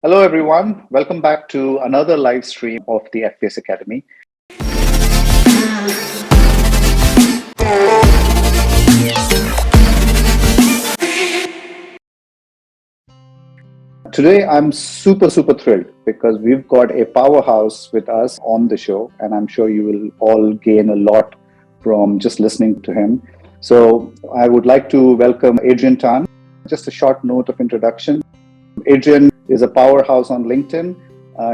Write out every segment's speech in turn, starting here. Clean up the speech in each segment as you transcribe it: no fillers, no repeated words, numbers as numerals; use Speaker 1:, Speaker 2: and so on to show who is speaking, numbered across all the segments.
Speaker 1: Hello, everyone. Welcome back to another live stream of the FPS Academy. Today, I'm super thrilled because we've got a powerhouse with us on the show, and I'm sure you will all gain a lot from just listening to him. So, I would like to welcome Adrian Tan. Just a short note of introduction. Adrian is a powerhouse on LinkedIn.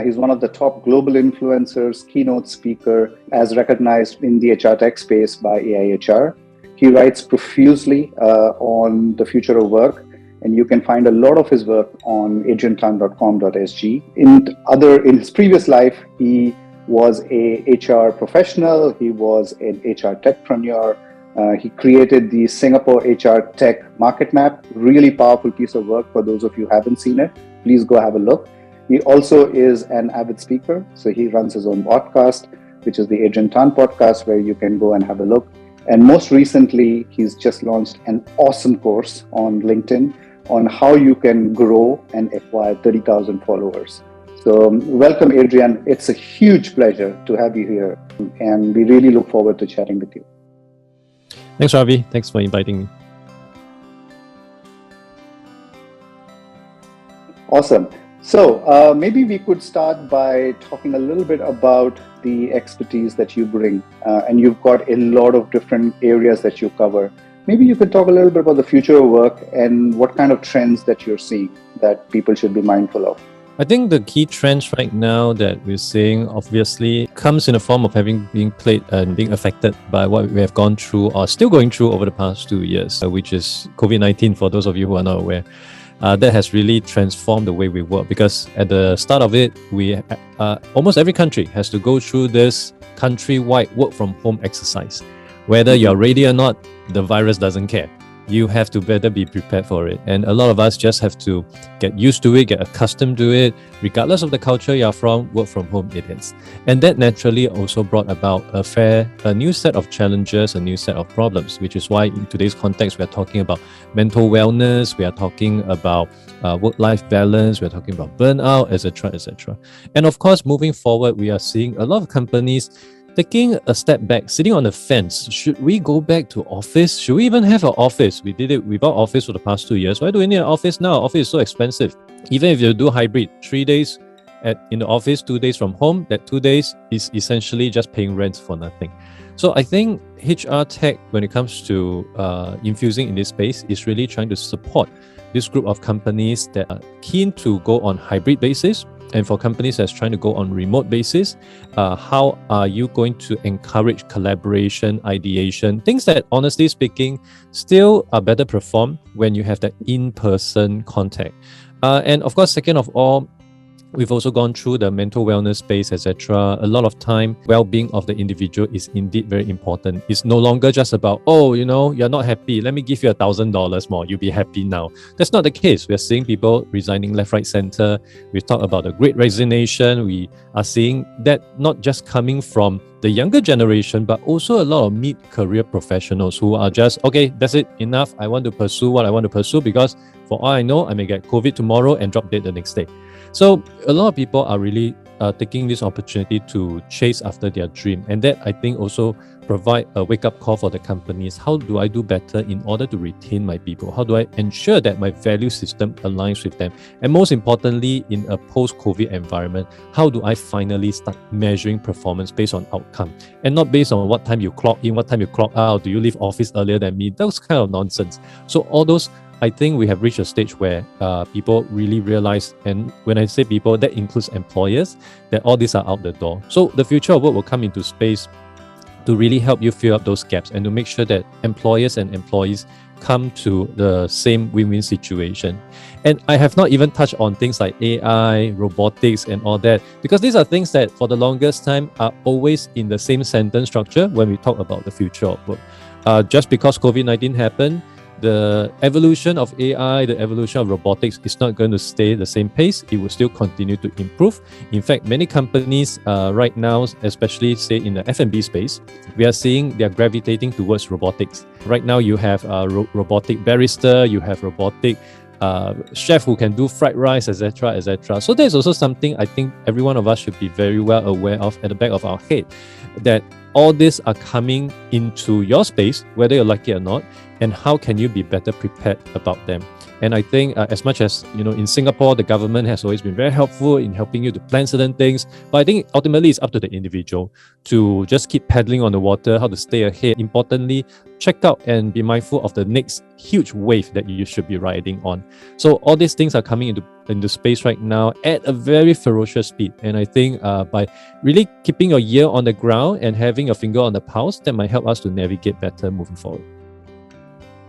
Speaker 1: He's one of the top global influencers, keynote speaker, as recognized in the HR tech space by AIHR. He writes profusely on the future of work, and you can find a lot of his work on adriantan.com.sg. In his previous life, he was a HR professional. He was an HR techpreneur. He created the Singapore HR Tech Market Map, really powerful piece of work for those of you who haven't seen it. Please go have a look. He also is an avid speaker, so he runs his own podcast, which is the Adrian Tan podcast, where you can go and have a look. And most recently, he's just launched an awesome course on LinkedIn on how you can grow and acquire 30,000 followers. So welcome, Adrian. It's a huge pleasure to have you here, and we really look forward to chatting with you.
Speaker 2: Thanks, Ravi. Thanks for inviting me.
Speaker 1: Awesome. So maybe we could start by talking a little bit about the expertise that you bring. And you've got a lot of different areas that you cover. Maybe you could talk a little bit about the future of work and what kind of trends that you're seeing that people should be mindful of.
Speaker 2: I think the key trends right now that we're seeing obviously comes in the form of being played and being affected by what we have gone through or still going through over the past 2 years, which is COVID-19 for those of you who are not aware. That has really transformed the way we work, because at the start of it, almost every country has to go through this countrywide work from home exercise. Whether you're ready or not, the virus doesn't care. You have to better be prepared for it. And a lot of us just have to get used to it, get accustomed to it. Regardless of the culture you're from, work from home it is. And that naturally also brought about a new set of challenges, a new set of problems, which is why in today's context, we are talking about mental wellness, we are talking about work-life balance, we are talking about burnout, etc., etc. And of course, moving forward, we are seeing a lot of companies taking a step back, sitting on the fence. Should we go back to office? Should we even have an office? We did it without office for the past 2 years. Why do we need an office now? Office is so expensive. Even if you do hybrid, 3 days in the office, 2 days from home, that 2 days is essentially just paying rent for nothing. So I think HR tech, when it comes to infusing in this space, is really trying to support this group of companies that are keen to go on hybrid basis. And for companies that's trying to go on remote basis, how are you going to encourage collaboration, ideation, things that, honestly speaking, still are better performed when you have that in-person contact. And of course, second of all, we've also gone through the mental wellness space, etc. A lot of time, well-being of the individual is indeed very important. It's no longer just about, you're not happy, let me give you $1,000 more, you'll be happy now. That's not the case. We're seeing people resigning left, right, center. We've talked about the great resignation. We are seeing that not just coming from the younger generation, but also a lot of mid-career professionals who are just, okay, that's it, enough. I want to pursue what I want to pursue, because for all I know, I may get COVID tomorrow and drop dead the next day. So a lot of people are really taking this opportunity to chase after their dream. And that, I think, also provide a wake-up call for the companies. How do I do better in order to retain my people? How do I ensure that my value system aligns with them? And most importantly, in a post-COVID environment, how do I finally start measuring performance based on outcome and not based on what time you clock in, what time you clock out, do you leave office earlier than me? Those kind of nonsense. So all those, I think we have reached a stage where people really realize, and when I say people, that includes employers, that all these are out the door. So the future of work will come into space to really help you fill up those gaps and to make sure that employers and employees come to the same win-win situation. And I have not even touched on things like AI, robotics, and all that, because these are things that for the longest time are always in the same sentence structure when we talk about the future of work. Just because COVID-19 happened, the evolution of AI, the evolution of robotics is not going to stay the same pace. It will still continue to improve. In fact, many companies right now, especially say in the F&B space, we are seeing they are gravitating towards robotics. Right now, you have a robotic barista, you have robotic chef who can do fried rice, etc., etc. So there's also something I think every one of us should be very well aware of at the back of our head, that all these are coming into your space, whether you like it or not, and how can you be better prepared about them. And I think as much as, in Singapore, the government has always been very helpful in helping you to plan certain things. But I think ultimately it's up to the individual to just keep paddling on the water, how to stay ahead. Importantly, check out and be mindful of the next huge wave that you should be riding on. So all these things are coming into space right now at a very ferocious speed. And I think by really keeping your ear on the ground and having your finger on the pulse, that might help us to navigate better moving forward.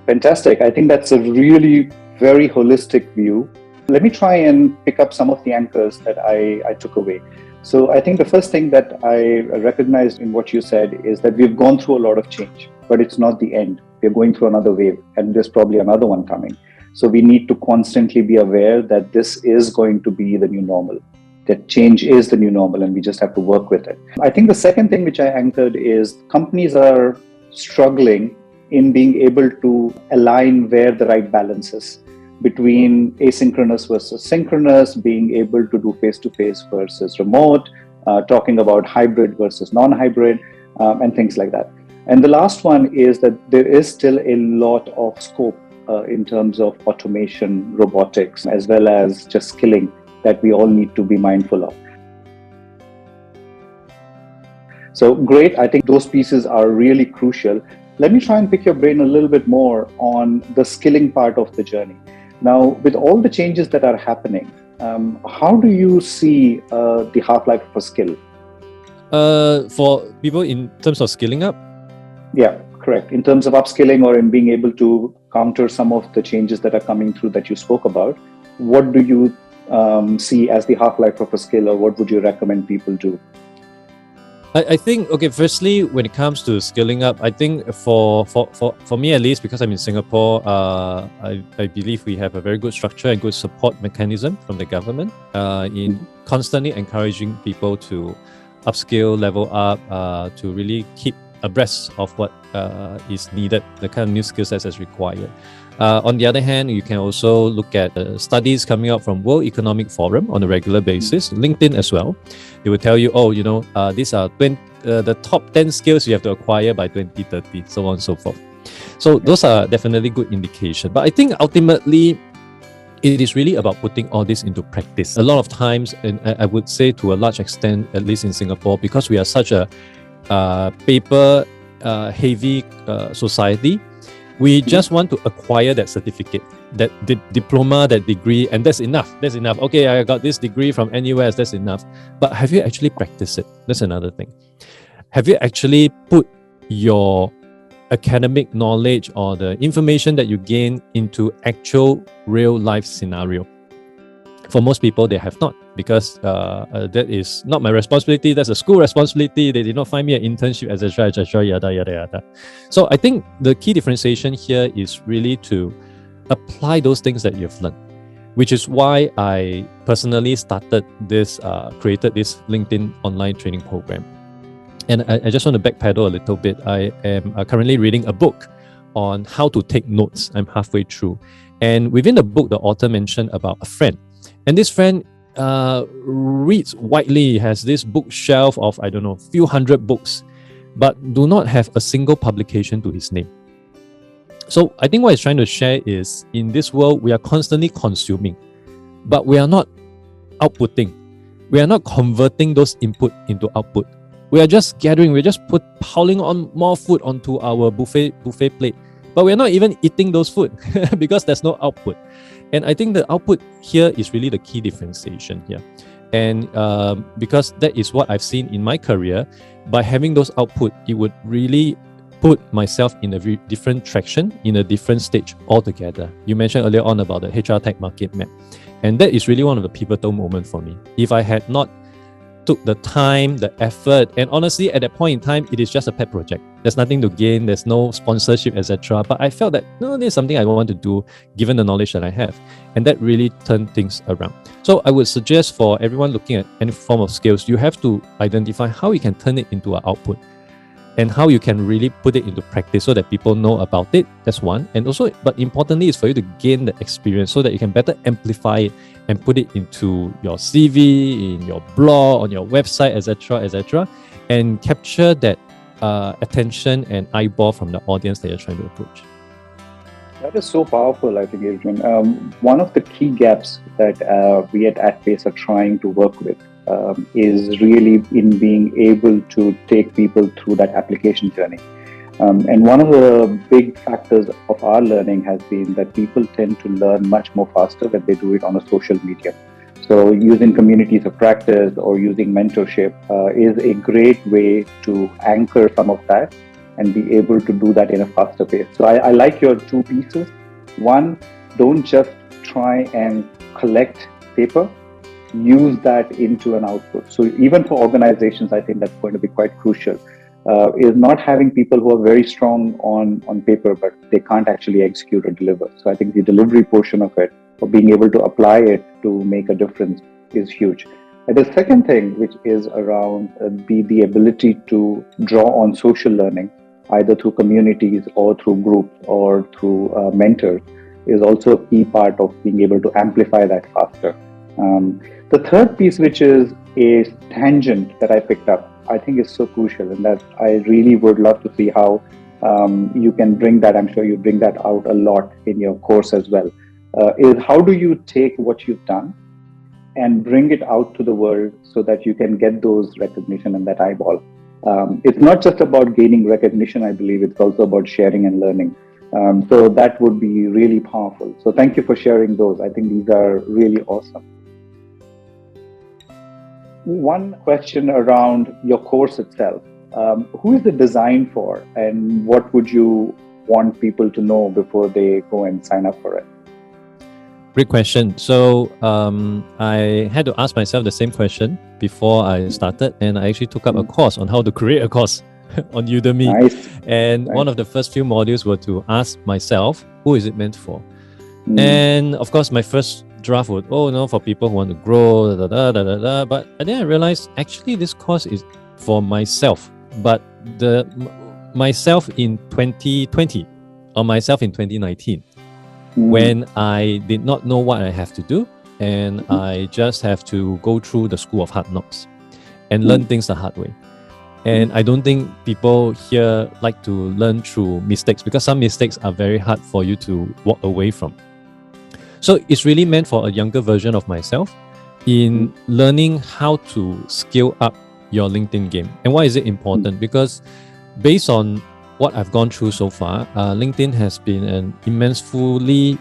Speaker 1: Fantastic. I think that's a really very holistic view. Let me try and pick up some of the anchors that I took away. So I think the first thing that I recognized in what you said is that we've gone through a lot of change, but it's not the end. We're going through another wave, and there's probably another one coming. So we need to constantly be aware that this is going to be the new normal, that change is the new normal, and we just have to work with it. I think the second thing which I anchored is companies are struggling in being able to align where the right balance is between asynchronous versus synchronous, being able to do face-to-face versus remote, talking about hybrid versus non-hybrid, and things like that. And the last one is that there is still a lot of scope in terms of automation, robotics, as well as just skilling that we all need to be mindful of. So great, I think those pieces are really crucial. Let me try and pick your brain a little bit more on the skilling part of the journey. Now, with all the changes that are happening, how do you see the half-life of a skill?
Speaker 2: For people in terms of skilling up?
Speaker 1: Yeah, correct. In terms of upskilling or in being able to counter some of the changes that are coming through that you spoke about, what do you see as the half-life of a skill, or what would you recommend people do?
Speaker 2: I think, okay, firstly, when it comes to skilling up, I think for me at least, because I'm in Singapore, I believe we have a very good structure and good support mechanism from the government in constantly encouraging people to upskill, level up, to really keep abreast of what is needed, the kind of new skill sets that's required. On the other hand, you can also look at studies coming out from World Economic Forum on a regular basis, LinkedIn as well. They will tell you, these are the top 10 skills you have to acquire by 2030, so on and so forth. So those are definitely good indication. But I think ultimately, it is really about putting all this into practice. A lot of times, and I would say to a large extent, at least in Singapore, because we are such a paper heavy society, we just want to acquire that certificate, that diploma, that degree, and that's enough. That's enough. Okay, I got this degree from NUS, that's enough. But have you actually practiced it? That's another thing. Have you actually put your academic knowledge or the information that you gain into actual real life scenario? For most people, they have not, because that is not my responsibility. That's a school responsibility. They did not find me an internship, etc., yada, yada, yada. So I think the key differentiation here is really to apply those things that you've learned, which is why I personally started this, created this LinkedIn online training program. And I just want to backpedal a little bit. I am currently reading a book on how to take notes. I'm halfway through. And within the book, the author mentioned about a friend. And this friend reads widely, has this bookshelf of, I don't know, few hundred books, but do not have a single publication to his name. So I think what he's trying to share is, in this world, we are constantly consuming, but we are not outputting. We are not converting those input into output. We are just gathering, we're just piling on more food onto our buffet plate, but we're not even eating those food because there's no output. And I think the output here is really the key differentiation here. And because that is what I've seen in my career, by having those output, it would really put myself in a very different traction, in a different stage altogether. You mentioned earlier on about the HR tech market map. And that is really one of the pivotal moments for me. If I had not took the time, the effort, and honestly, at that point in time, it is just a pet project. There's nothing to gain, there's no sponsorship, etc. But I felt that, no, this is something I want to do, given the knowledge that I have. And that really turned things around. So I would suggest for everyone looking at any form of skills, you have to identify how you can turn it into an output. and how you can really put it into practice so that people know about it. That's one. And also, but importantly, is for you to gain the experience so that you can better amplify it and put it into your CV, in your blog, on your website, etc., and capture that attention and eyeball from the audience that you're trying to approach.
Speaker 1: That is so powerful, I think, Adrian. One of the key gaps that we at AdPace are trying to work with is really in being able to take people through that application journey. And one of the big factors of our learning has been that people tend to learn much more faster when they do it on a social media. So using communities of practice or using mentorship is a great way to anchor some of that and be able to do that in a faster pace. So I like your two pieces. One, don't just try and collect paper, use that into an output. So even for organizations, I think that's going to be quite crucial, is not having people who are very strong on paper, but they can't actually execute or deliver. So I think the delivery portion of it, or being able to apply it to make a difference, is huge. And the second thing, which is around the ability to draw on social learning, either through communities or through groups or through mentors, is also a key part of being able to amplify that faster. The third piece, which is a tangent that I picked up, I think is so crucial, and that I really would love to see how you can bring that. I'm sure you bring that out a lot in your course as well, is how do you take what you've done and bring it out to the world so that you can get those recognition and that eyeball. It's not just about gaining recognition, I believe, it's also about sharing and learning. So that would be really powerful. So thank you for sharing those. I think these are really awesome. One question around your course itself. Who is it designed for, and what would you want people to know before they go and sign up for it?
Speaker 2: Great question. So I had to ask myself the same question before I started, and I actually took up a course on how to create a course on Udemy.
Speaker 1: Nice.
Speaker 2: And one of the first few modules were to ask myself, who is it meant for? And of course, my first draft would, for people who want to grow, But then I realized, actually, this course is for myself, but myself in 2020 or myself in 2019. When I did not know what I have to do, and I just have to go through the school of hard knocks and learn things the hard way. And I don't think people here like to learn through mistakes, because some mistakes are very hard for you to walk away from. So it's really meant for a younger version of myself in learning how to scale up your LinkedIn game. And why is it important? Because based on what I've gone through so far, LinkedIn has been an immensely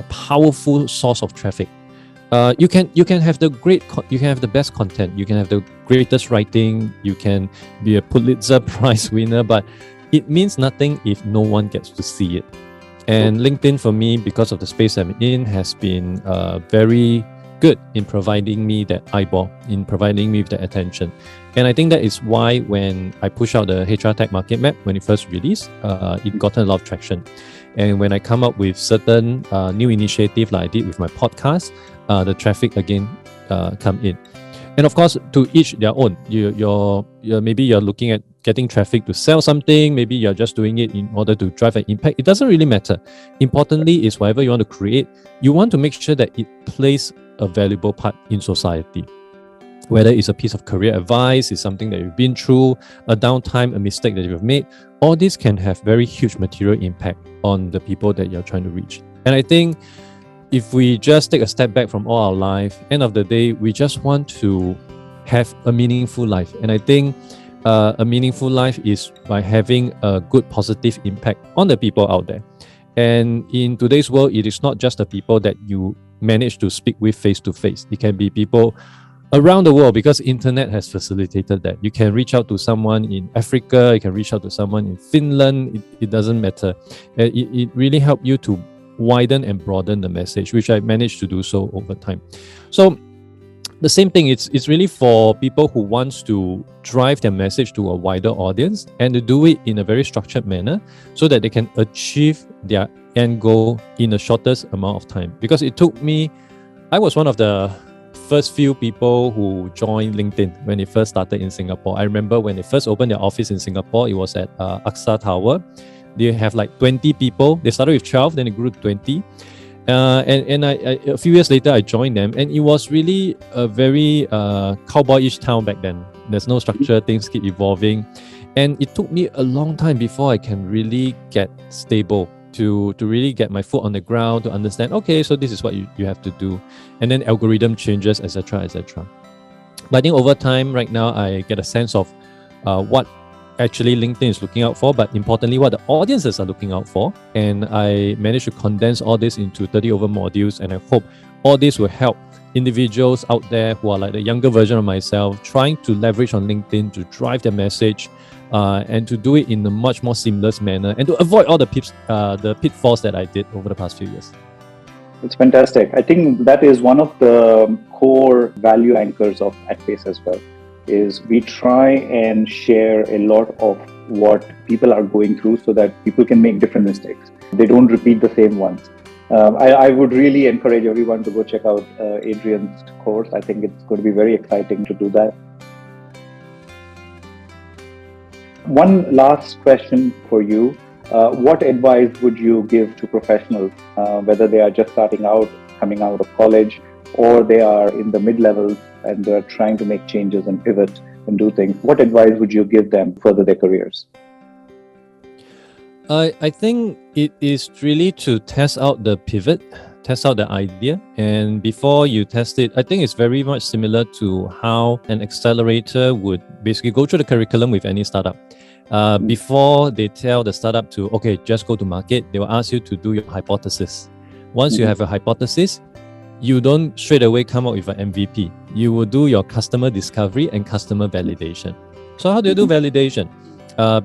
Speaker 2: powerful source of traffic. You can have you can have the best content, you can have the greatest writing, you can be a Pulitzer Prize winner, but it means nothing if no one gets to see it. And LinkedIn, for me, because of the space I'm in, has been very good in providing me that eyeball, in providing me with the attention. And I think that is why when I push out the HR Tech Market Map, when it first released, it got a lot of traction. And when I come up with certain new initiative like I did with my podcast, the traffic again come in. And of course, to each their own. Maybe you're looking at getting traffic to sell something. Maybe you're just doing it in order to drive an impact. It doesn't really matter. Importantly is whatever you want to create, you want to make sure that it plays a valuable part in society. Whether it's a piece of career advice, it's something that you've been through, a downtime, a mistake that you've made, all this can have very huge material impact on the people that you're trying to reach. And I think if we just take a step back from all our life, end of the day, we just want to have a meaningful life. And I think a meaningful life is by having a good positive impact on the people out there. And in today's world, it is not just the people that you manage to speak with face to face. It can be people around the world, because internet has facilitated that. You can reach out to someone in Africa, you can reach out to someone in Finland, it doesn't matter. It really helped you to widen and broaden the message, which I managed to do so over time. So the same thing, it's really for people who wants to drive their message to a wider audience and to do it in a very structured manner so that they can achieve their end goal in the shortest amount of time. Because it took me, I was one of the first few people who joined LinkedIn when it first started in Singapore. I remember when they first opened their office in Singapore, it was at AXA Tower. They have like 20 people. They started with 12, then it grew to 20. And a few years later, I joined them, and it was really a very cowboyish town back then. There's no structure, things keep evolving. And it took me a long time before I can really get stable, to really get my foot on the ground, to understand, okay, so this is what you have to do. And then algorithm changes, etc., etc. But I think over time, right now, I get a sense of what actually LinkedIn is looking out for, but importantly, what the audiences are looking out for. And I managed to condense all this into 30 over modules, and I hope all this will help individuals out there who are like the younger version of myself, trying to leverage on LinkedIn to drive their message, and to do it in a much more seamless manner, and to avoid all the pitfalls that I did over the past few years.
Speaker 1: It's fantastic. I think that is one of the core value anchors of AtPace as well, is we try and share a lot of what people are going through so that people can make different mistakes. They don't repeat the same ones. I would really encourage everyone to go check out Adrian's course. I think it's going to be very exciting to do that. One last question for you. What advice would you give to professionals, whether they are just starting out, coming out of college, or they are in the mid-levels and they're trying to make changes and pivot and do things? What advice would you give them to further their careers?
Speaker 2: I think it is really to test out the pivot, test out the idea. And before you test it, I think it's very much similar to how an accelerator would basically go through the curriculum with any startup. Before they tell the startup to, okay, just go to market, they will ask you to do your hypothesis. Once you have a hypothesis, you don't straight away come up with an MVP. You will do your customer discovery and customer validation. So how do you do validation?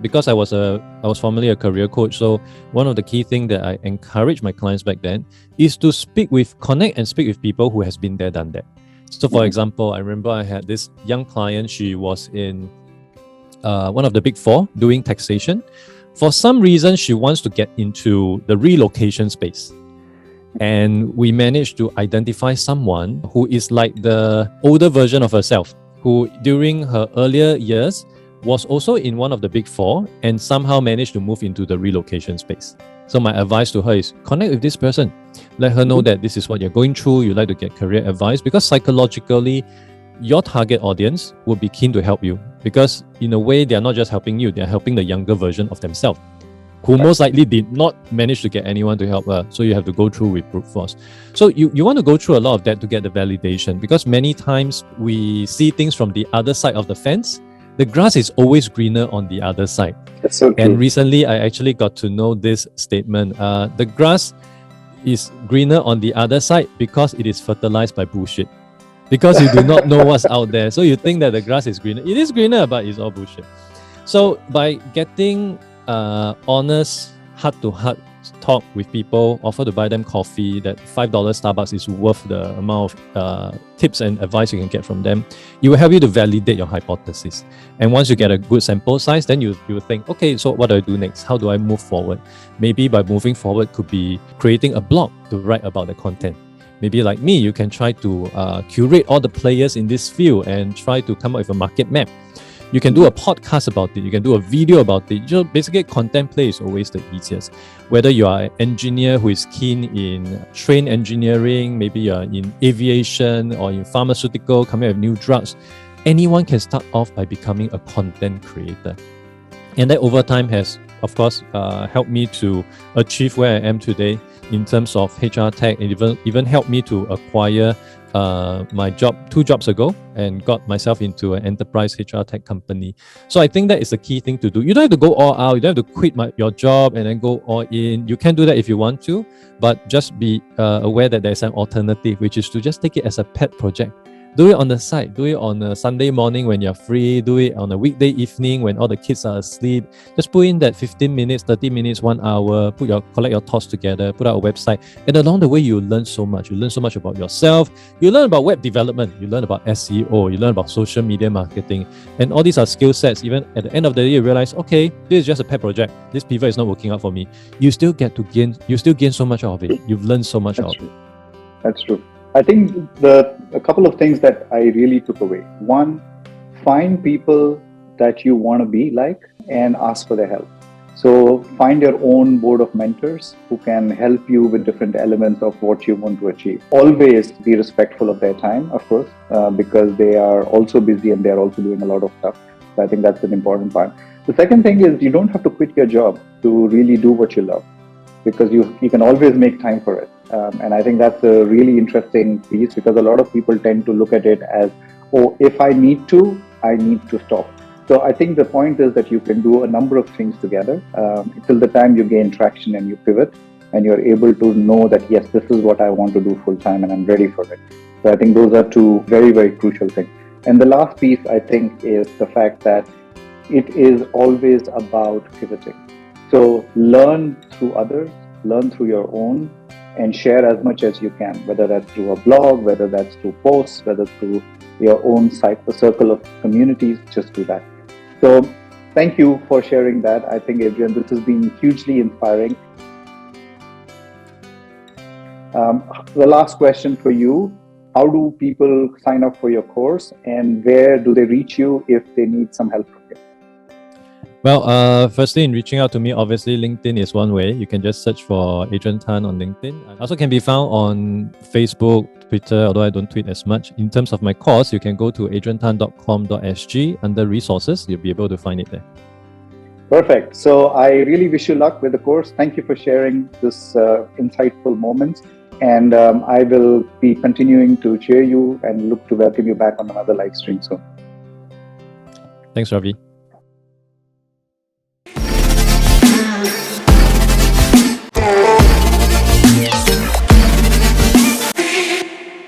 Speaker 2: Because I was formerly a career coach, so one of the key things that I encourage my clients back then is to connect and speak with people who has been there, done that. So for example, I remember I had this young client. She was in one of the big four doing taxation. For some reason, she wants to get into the relocation space. And we managed to identify someone who is like the older version of herself, who during her earlier years was also in one of the big four and somehow managed to move into the relocation space. So my advice to her is connect with this person. Let her know that this is what you're going through. You like to get career advice, because psychologically, your target audience will be keen to help you, because in a way, they are not just helping you, they are helping the younger version of themselves, who most likely did not manage to get anyone to help her. So you have to go through with brute force. So you want to go through a lot of that to get the validation, because many times we see things from the other side of the fence. The grass is always greener on the other side.
Speaker 1: That's so true.
Speaker 2: And recently, I actually got to know this statement. The grass is greener on the other side because it is fertilized by bullshit. Because you do not know what's out there. So you think that the grass is greener. It is greener, but it's all bullshit. So by getting honest, heart-to-heart talk with people, offer to buy them coffee, that $5 Starbucks is worth the amount of tips and advice you can get from them, it will help you to validate your hypothesis. And once you get a good sample size, then you will think, okay, so what do I do next? How do I move forward? Maybe by moving forward could be creating a blog to write about the content. Maybe like me, you can try to curate all the players in this field and try to come up with a market map. You can do a podcast about it. You can do a video about it. Basically, content play is always the easiest. Whether you are an engineer who is keen in train engineering, maybe you are in aviation or in pharmaceutical, coming up with new drugs, anyone can start off by becoming a content creator. And that over time has, of course, helped me to achieve where I am today in terms of HR tech, and even helped me to acquire my job 2 jobs ago and got myself into an enterprise HR tech company. So I think that is the key thing to do. You don't have to go all out. You don't have to quit your job and then go all in. You can do that if you want to, but just be aware that there's an alternative, which is to just take it as a pet project. Do it on the side. Do it on a Sunday morning when you're free. Do it on a weekday evening when all the kids are asleep. Just put in that 15 minutes, 30 minutes, 1 hour, collect your thoughts together, put out a website. And along the way, you learn so much. You learn so much about yourself. You learn about web development. You learn about SEO. You learn about social media marketing. And all these are skill sets. Even at the end of the day, you realize, okay, this is just a pet project. This pivot is not working out for me. You still gain so much out of it. You've learned so much out of it.
Speaker 1: That's true. I think a couple of things that I really took away. One, find people that you want to be like and ask for their help. So find your own board of mentors who can help you with different elements of what you want to achieve. Always be respectful of their time, of course, because they are also busy and they are also doing a lot of stuff. So I think that's an important part. The second thing is you don't have to quit your job to really do what you love, because you can always make time for it. And I think that's a really interesting piece, because a lot of people tend to look at it as, oh, if I need to stop. So I think the point is that you can do a number of things together till the time you gain traction and you pivot and you're able to know that, yes, this is what I want to do full time and I'm ready for it. So I think those are two very, very crucial things. And the last piece, I think, is the fact that it is always about pivoting. So learn through others, learn through your own, and share as much as you can, whether that's through a blog, whether that's through posts, whether through your own circle of communities. Just do that. So thank you for sharing that. I think, Adrian, this has been hugely inspiring. The last question for you: how do people sign up for your course, and where do they reach you if they need some help from you?
Speaker 2: Well, firstly, in reaching out to me, obviously LinkedIn is one way. You can just search for Adrian Tan on LinkedIn. I also can be found on Facebook, Twitter, although I don't tweet as much. In terms of my course, you can go to adriantan.com.sg under resources. You'll be able to find it there.
Speaker 1: Perfect. So I really wish you luck with the course. Thank you for sharing this insightful moments. And I will be continuing to cheer you and look to welcome you back on another live stream soon.
Speaker 2: Thanks, Ravi.